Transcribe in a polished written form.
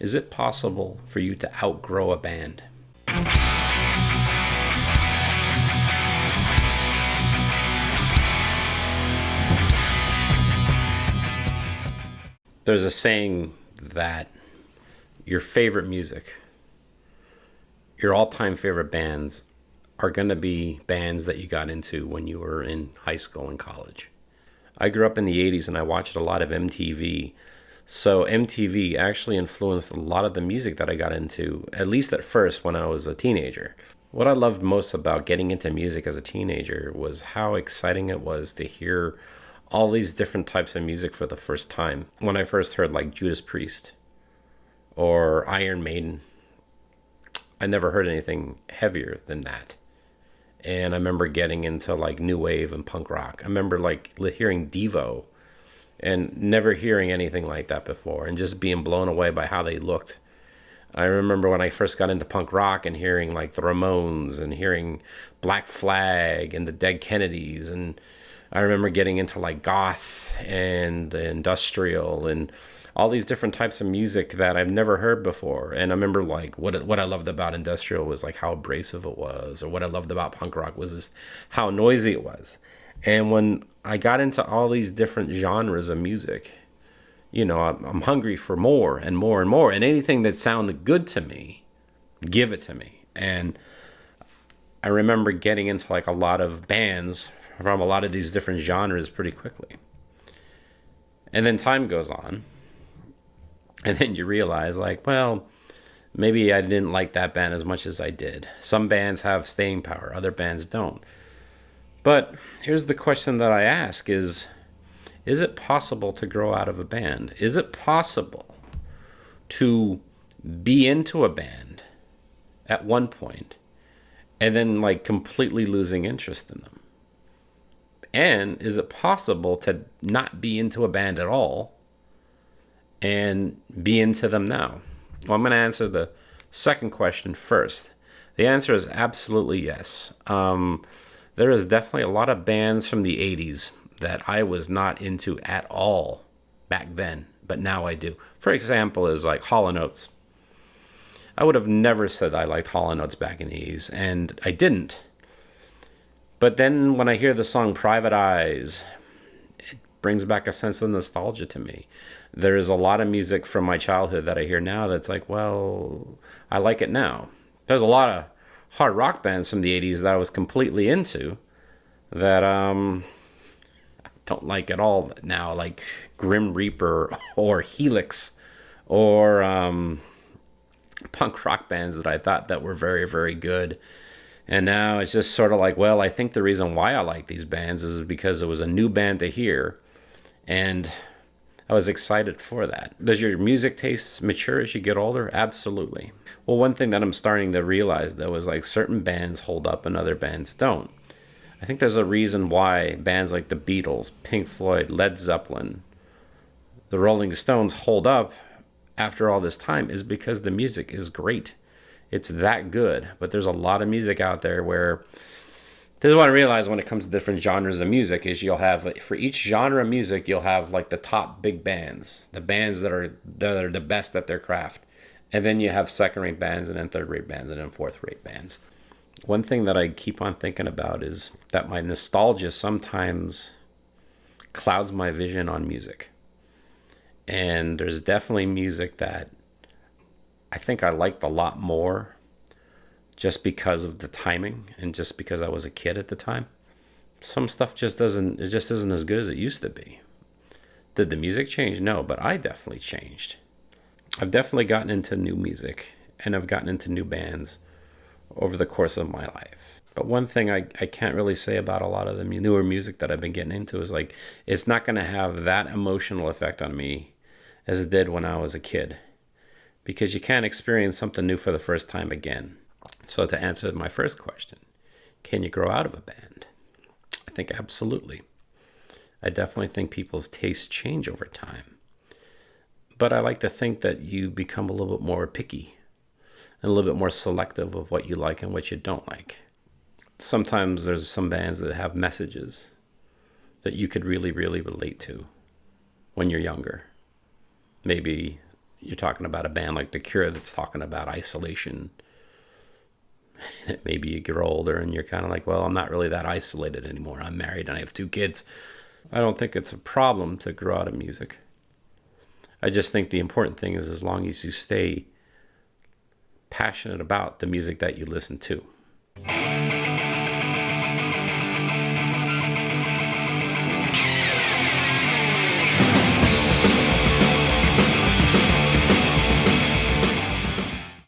Is it possible for you to outgrow a band? There's a saying that your favorite music, your all-time favorite bands, are going to be bands that you got into when you were in high school and college. I grew up in the 80s and I watched a lot of MTV. So MTV actually influenced a lot of the music that I got into, at least at first when I was a teenager. What I loved most about getting into music as a teenager was how exciting it was to hear all these different types of music for the first time. When I first heard like Judas Priest or Iron Maiden, I never heard anything heavier than that. And I remember getting into like new wave and punk rock. I remember like hearing Devo and never hearing anything like that before and just being blown away by how they looked. I remember when I first got into punk rock and hearing like the Ramones and hearing Black Flag and the Dead Kennedys, and I remember getting into like goth and industrial and all these different types of music that I've never heard before. And I remember like what I loved about industrial was like how abrasive it was, or what I loved about punk rock was just how noisy it was. And when I got into all these different genres of music, you know, I'm hungry for more and more and more. And anything that sounded good to me, give it to me. And I remember getting into like a lot of bands from a lot of these different genres pretty quickly. And then time goes on. And then you realize like, well, maybe I didn't like that band as much as I did. Some bands have staying power, other bands don't. But here's the question that I ask is it possible to grow out of a band? Is it possible to be into a band at one point and then like completely losing interest in them? And is it possible to not be into a band at all and be into them now? Well, I'm going to answer the second question first. The answer is absolutely yes. There is definitely a lot of bands from the 80s that I was not into at all back then, but now I do. For example, is like Hall & Oates. I would have never said I liked Hall & Oates back in the 80s, and I didn't. But then when I hear the song Private Eyes, it brings back a sense of nostalgia to me. There is a lot of music from my childhood that I hear now that's like, well, I like it now. There's a lot of hard rock bands from the 80s that I was completely into that I don't like at all now, like Grim Reaper or Helix or punk rock bands that I thought that were very, very good. And now it's just sort of like, well, I think the reason why I like these bands is because it was a new band to hear, and I was excited for that. Does your music taste mature as you get older? Absolutely. Well, one thing that I'm starting to realize, though, is like certain bands hold up and other bands don't. I think there's a reason why bands like the Beatles, Pink Floyd, Led Zeppelin, the Rolling Stones hold up after all this time is because the music is great. It's that good. But there's a lot of music out there where this is what I realize when it comes to different genres of music is you'll have, for each genre of music, you'll have like the top big bands, the bands that are the best at their craft. And then you have second-rate bands, and then third-rate bands, and then fourth-rate bands. One thing that I keep on thinking about is that my nostalgia sometimes clouds my vision on music. And there's definitely music that I think I liked a lot more just because of the timing and just because I was a kid at the time. Some stuff just isn't as good as it used to be. Did the music change? No, but I definitely changed. I've definitely gotten into new music, and I've gotten into new bands over the course of my life. But one thing I can't really say about a lot of the newer music that I've been getting into is like, it's not going to have that emotional effect on me as it did when I was a kid, because you can't experience something new for the first time again. So to answer my first question, can you grow out of a band? I think absolutely. I definitely think people's tastes change over time. But I like to think that you become a little bit more picky and a little bit more selective of what you like and what you don't like. Sometimes there's some bands that have messages that you could really, really relate to when you're younger. Maybe you're talking about a band like The Cure that's talking about isolation. Maybe you get older and you're kind of like, well, I'm not really that isolated anymore. I'm married and I have 2 kids. I don't think it's a problem to grow out of music. I just think the important thing is as long as you stay passionate about the music that you listen to.